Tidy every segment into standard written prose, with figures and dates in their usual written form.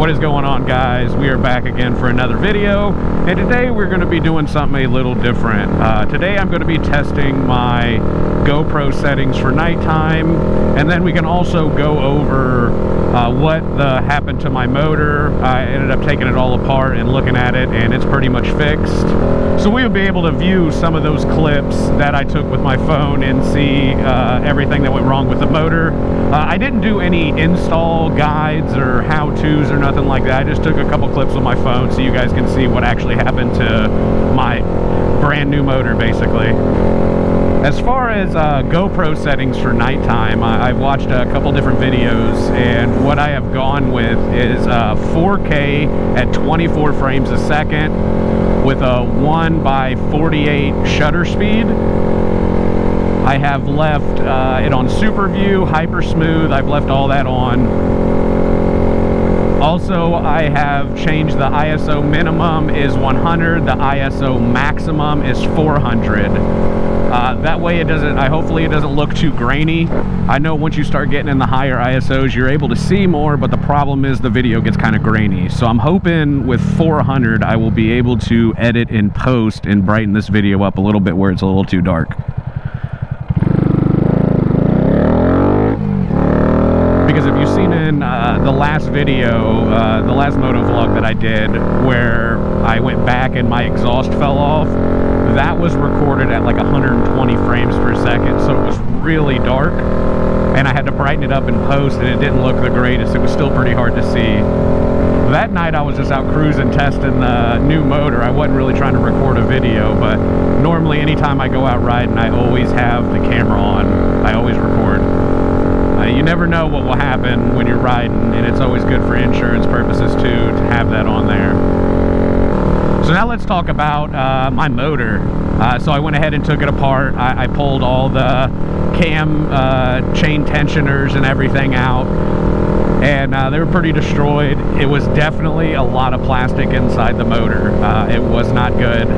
What is going on, guys? We are back again for another video, and today we're going to be doing something a little different. Today I'm going to be testing my GoPro settings for nighttime, and then we can also go over what happened to my motor. I ended up taking it all apart and looking at it, and it's pretty much fixed. So we will be able to view some of those clips that I took with my phone and see everything that went wrong with the motor. I didn't do any install guides or how-tos or nothing like that. I just took a couple clips with my phone so you guys can see what actually happened to my brand new motor, basically. As far as GoPro settings for nighttime, I've watched a couple different videos, and what I have gone with is 4K at 24 frames a second with a 1:48 shutter speed. I have left it on Super View, Hyper Smooth. I've left all that on. Also, I have changed the ISO minimum is 100, the ISO maximum is 400. That way it doesn't, hopefully it doesn't look too grainy. I know once you start getting in the higher ISOs, you're able to see more, but the problem is the video gets kind of grainy. So I'm hoping with 400, I will be able to edit in post and brighten this video up a little bit where it's a little too dark. Because if you've seen in the last video, the last Moto vlog that I did, where I went back and my exhaust fell off, that was recorded at like 120 frames per second, so it was really dark, and I had to brighten it up in post, and it didn't look the greatest. It was still pretty hard to see. That night I was just out cruising, testing the new motor. I wasn't really trying to record a video, but normally anytime I go out riding, I always have the camera on. I always record. You never know what will happen when you're riding, and it's always good for insurance purposes too to have that on there. So now let's talk about my motor. So I went ahead and took it apart. I pulled all the cam chain tensioners and everything out, and they were pretty destroyed. It was definitely a lot of plastic inside the motor. It was not good.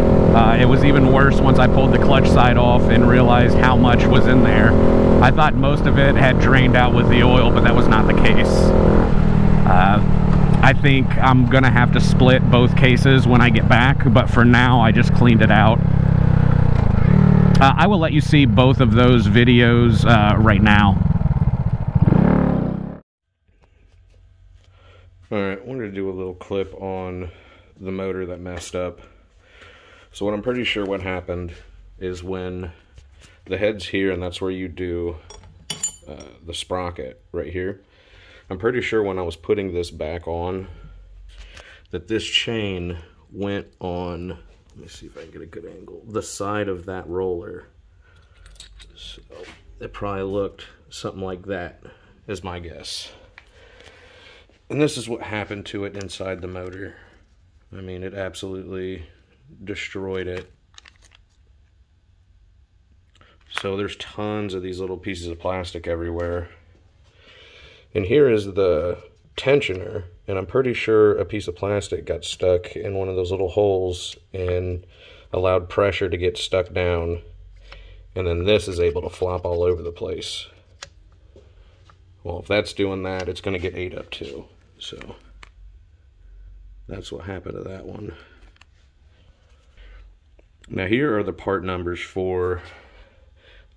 It was even worse once I pulled the clutch side off and realized how much was in there. I thought most of it had drained out with the oil, but that was not the case. I think I'm gonna have to split both cases when I get back, but for now I just cleaned it out. I will let you see both of those videos right now. Alright, I wanted to do a little clip on the motor that messed up. So what I'm pretty sure what happened is when the head's here, and that's where you do the sprocket right here. I'm pretty sure when I was putting this back on, that this chain went on, let me see if I can get a good angle, the side of that roller. So it probably looked something like that, is my guess. And this is what happened to it inside the motor. I mean, it absolutely destroyed it. So there's tons of these little pieces of plastic everywhere. And here is the tensioner, and I'm pretty sure a piece of plastic got stuck in one of those little holes and allowed pressure to get stuck down. And then this is able to flop all over the place. Well, if that's doing that, it's going to get ate up too. So that's what happened to that one. Now here are the part numbers for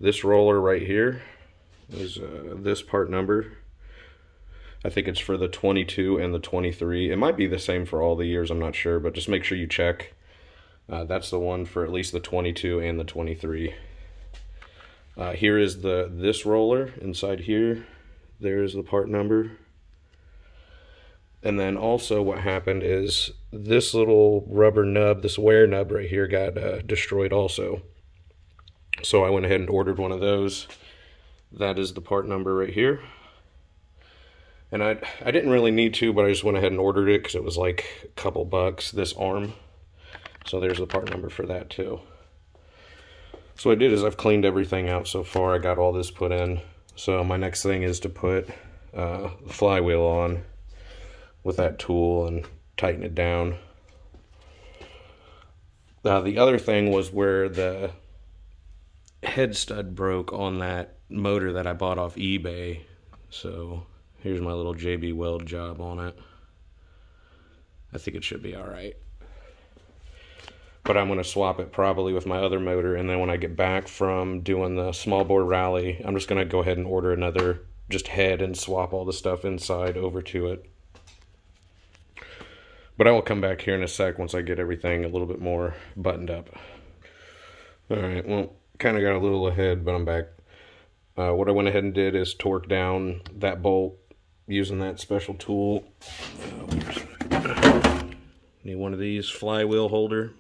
this roller right here. Is this part number. I think it's for the 22 and the 23. It might be the same for all the years, I'm not sure, but just make sure you check. That's the one for at least the 22 and the 23. Here is this roller inside here. There's the part number. And then also what happened is this little rubber nub, this wear nub right here got destroyed also. So I went ahead and ordered one of those. That is the part number right here. And I didn't really need to, but I just went ahead and ordered it because it was like a couple bucks, this arm. So there's the part number for that too. So what I did is I've cleaned everything out so far. I got all this put in. So my next thing is to put the flywheel on with that tool and tighten it down. The other thing was where the head stud broke on that motor that I bought off eBay. So here's my little JB weld job on it. I think it should be all right. But I'm going to swap it probably with my other motor, and then when I get back from doing the small bore rally, I'm just going to go ahead and order another just head and swap all the stuff inside over to it. But I will come back here in a sec once I get everything a little bit more buttoned up. Alright, well, kind of got a little ahead, but I'm back. What I went ahead and did is torque down that bolt using that special tool. Need one of these flywheel holder.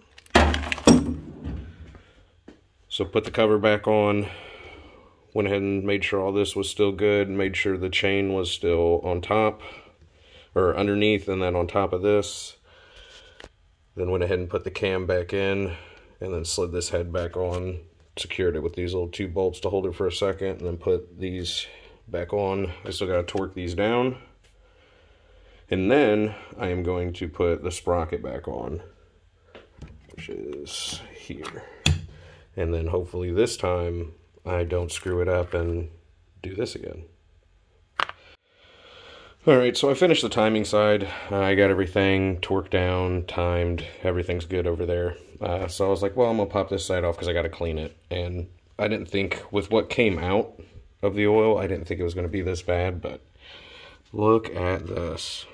So put the cover back on. Went ahead and made sure all this was still good. Made sure the chain was still on top, or underneath, and then on top of this. Then went ahead and put the cam back in, and then slid this head back on. Secured it with these little 2 bolts to hold it for a second, and then put these back on. I still got to torque these down. And then I am going to put the sprocket back on, which is here. And then hopefully this time I don't screw it up and do this again. Alright, so I finished the timing side. I got everything torqued down, timed, everything's good over there. So I was like, well, I'm going to pop this side off because I got to clean it. And I didn't think, with what came out of the oil, I didn't think it was going to be this bad, but look at this.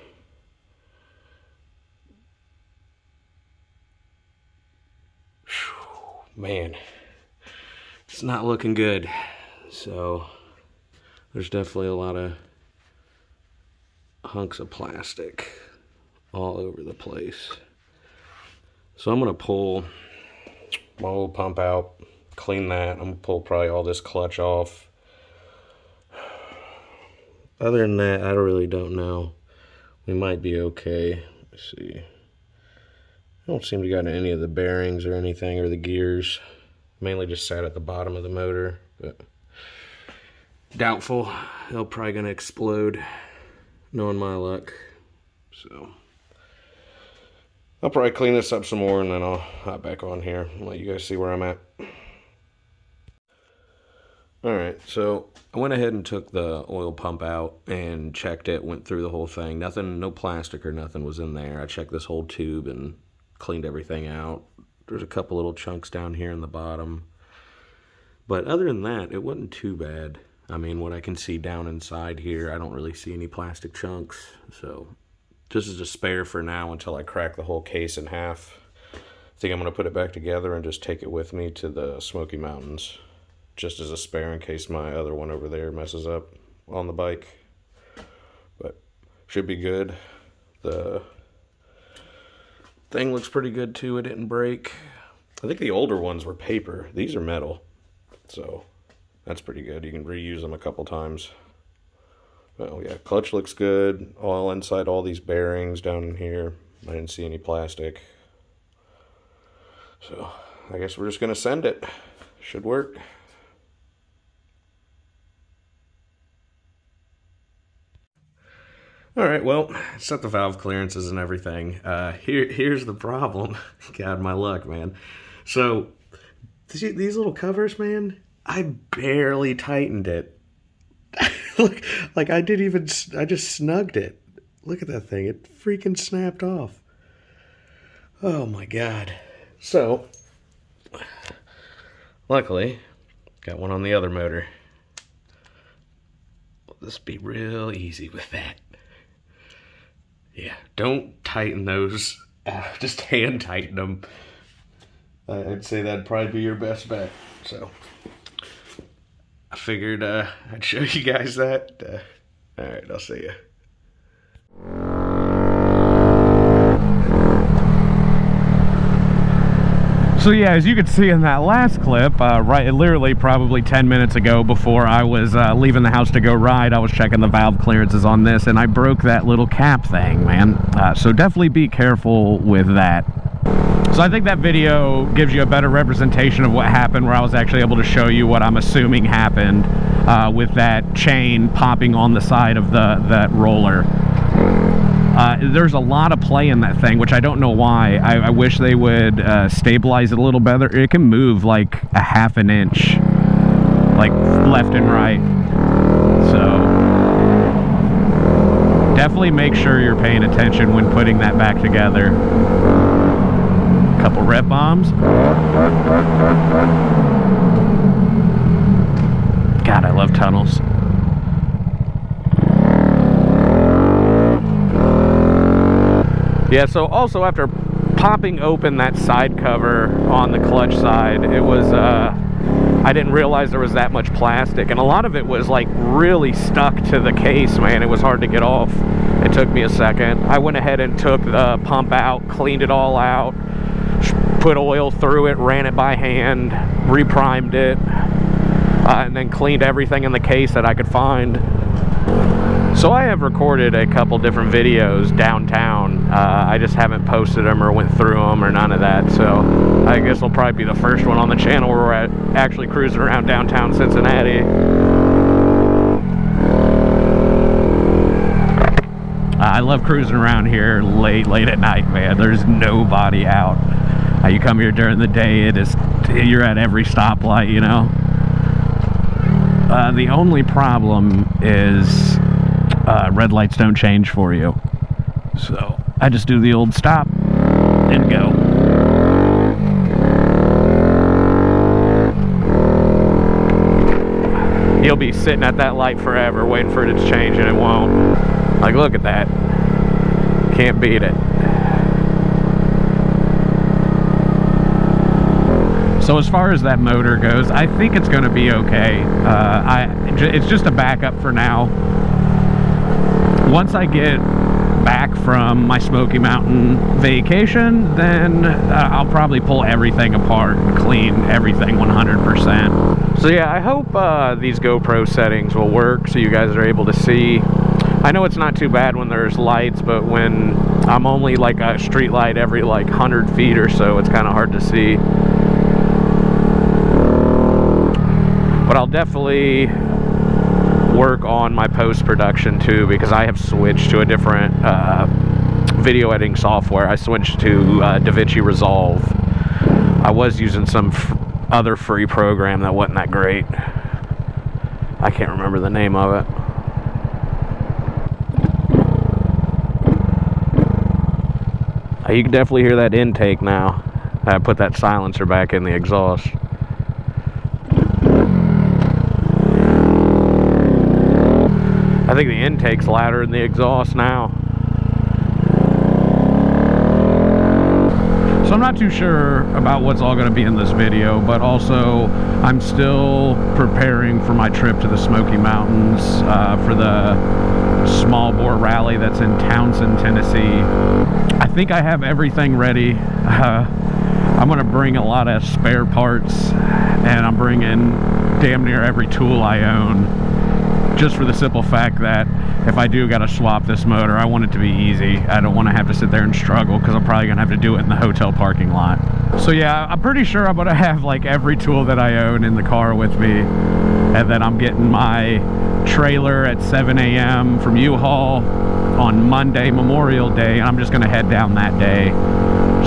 Whew, man, it's not looking good. So there's definitely a lot of hunks of plastic all over the place. So I'm going to pull my old pump out, clean that. I'm going to pull probably all this clutch off. Other than that, I really don't know. We might be okay. Let's see. I don't seem to got any of the bearings or anything, or the gears. Mainly just sat at the bottom of the motor, but doubtful. They're probably going to explode, knowing my luck. So I'll probably clean this up some more, and then I'll hop back on here and let you guys see where I'm at. Alright, so I went ahead and took the oil pump out and checked it, went through the whole thing. Nothing, no plastic or nothing was in there. I checked this whole tube and cleaned everything out. There's a couple little chunks down here in the bottom. But other than that, it wasn't too bad. I mean, what I can see down inside here, I don't really see any plastic chunks. So this is a spare for now until I crack the whole case in half. I think I'm going to put it back together and just take it with me to the Smoky Mountains, just as a spare in case my other one over there messes up on the bike. But should be good. The thing looks pretty good too. It didn't break. I think the older ones were paper. These are metal, so that's pretty good. You can reuse them a couple times. Well, yeah, clutch looks good. All inside all these bearings down in here. I didn't see any plastic. So I guess we're just gonna send it. Should work. Alright, well, set the valve clearances and everything. Here's the problem. God, my luck, man. So, these little covers, man, I barely tightened it. Look, like I just snugged it. Look at that thing. It freaking snapped off. Oh my God. So, luckily, got one on the other motor. This be real easy with that. Yeah, don't tighten those. Just hand tighten them. I'd say that'd probably be your best bet. So I figured I'd show you guys that. All right, I'll see you. So yeah, as you could see in that last clip, literally probably 10 minutes ago, before I was leaving the house to go ride, I was checking the valve clearances on this, and I broke that little cap thing, man. So definitely be careful with that. So I think that video gives you a better representation of what happened, where I was actually able to show you what I'm assuming happened with that chain popping on the side of that roller. There's a lot of play in that thing, which I don't know why. I wish they would stabilize it a little better. It can move like a half an inch, like left and right. So definitely make sure you're paying attention when putting that back together. Couple rep bombs. God, I love tunnels. Yeah, so also after popping open that side cover on the clutch side, it was, I didn't realize there was that much plastic, and a lot of it was like really stuck to the case, man. It was hard to get off. It took me a second. I went ahead and took the pump out, cleaned it all out, put oil through it, ran it by hand, reprimed it, and then cleaned everything in the case that I could find. So I have recorded a couple different videos downtown. I just haven't posted them or went through them or none of that. So I guess it'll probably be the first one on the channel where we're actually cruising around downtown Cincinnati. I love cruising around here late at night, man. There's nobody out. You come here during the day, you're at every stoplight, you know. The only problem is red lights don't change for you. So I just do the old stop and go. You'll be sitting at that light forever waiting for it to change, and it won't. Like, look at that. Can't beat it. So as far as that motor goes, I think it's going to be okay. It's just a backup for now. Once I get back from my Smoky Mountain vacation, then I'll probably pull everything apart and clean everything 100%. So yeah, I hope these GoPro settings will work so you guys are able to see. I know it's not too bad when there's lights, but when I'm only like a street light every like 100 feet or so, it's kind of hard to see. But I'll definitely work on my post-production too, because I have switched to a different video editing software. I switched to DaVinci Resolve. I was using some other free program that wasn't that great. I can't remember the name of it. You can definitely hear that intake now. I put that silencer back in the exhaust. I think the intake's louder than the exhaust now. So I'm not too sure about what's all going to be in this video, but also I'm still preparing for my trip to the Smoky Mountains for the small bore rally that's in Townsend, Tennessee. I think I have everything ready. I'm going to bring a lot of spare parts, and I'm bringing damn near every tool I own, just for the simple fact that if I do got to swap this motor, I want it to be easy. I don't want to have to sit there and struggle, because I'm probably going to have to do it in the hotel parking lot. So yeah, I'm pretty sure I'm going to have like every tool that I own in the car with me, and then I'm getting my trailer at 7 a.m. from U-Haul on Monday, Memorial Day, and I'm just going to head down that day.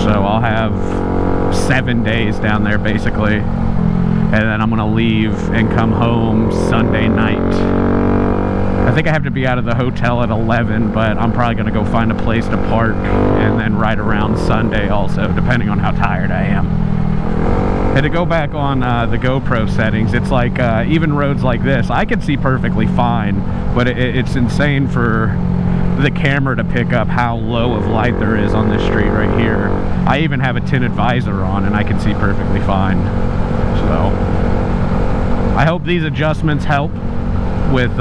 So I'll have 7 days down there basically, and then I'm going to leave and come home Sunday night. I think I have to be out of the hotel at 11, but I'm probably going to go find a place to park and then ride around Sunday also, depending on how tired I am. And to go back on the GoPro settings, it's like even roads like this, I can see perfectly fine, but it's insane for the camera to pick up how low of light there is on this street right here. I even have a tinted visor on and I can see perfectly fine. So I hope these adjustments help with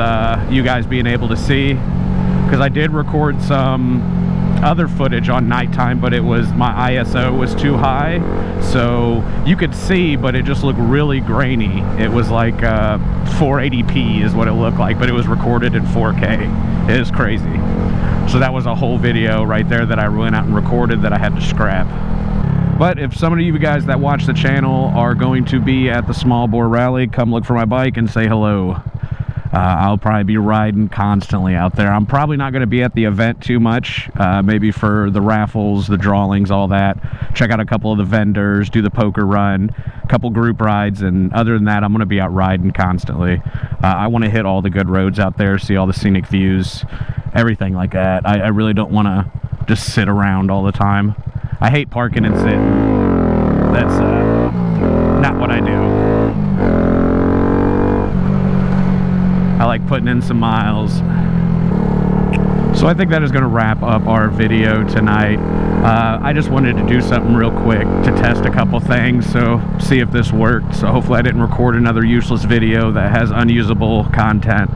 you guys being able to see, because I did record some other footage on Nighttime, but it was, my ISO was too high, so you could see, but it just looked really grainy. It was like 480p is what it looked like, but it was recorded in 4K. It is crazy. So that was a whole video right there that I went out and recorded that I had to scrap. But if some of you guys that watch the channel are going to be at the small bore rally, come look for my bike and say hello. I'll probably be riding constantly out there. I'm probably not going to be at the event too much, maybe for the raffles, the drawings, all that. Check out a couple of the vendors, do the poker run, a couple group rides, and other than that, I'm going to be out riding constantly. I want to hit all the good roads out there, see all the scenic views, everything like that. I really don't want to just sit around all the time. I hate parking and sitting. That's not what I do. I like putting in some miles. So I think that is going to wrap up our video tonight. I just wanted to do something real quick to test a couple things, so see if this worked. So hopefully I didn't record another useless video that has unusable content.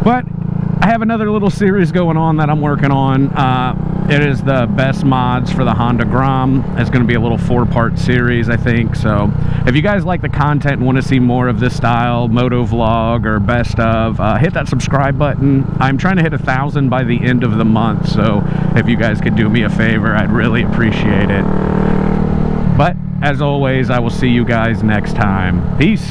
But I have another little series going on that I'm working on. It is the best mods for the Honda Grom. It's going to be a little 4-part series, I think. So if you guys like the content and want to see more of this style, moto vlog or best of, hit that subscribe button. I'm trying to hit 1,000 by the end of the month, so if you guys could do me a favor, I'd really appreciate it. But as always, I will see you guys next time. Peace.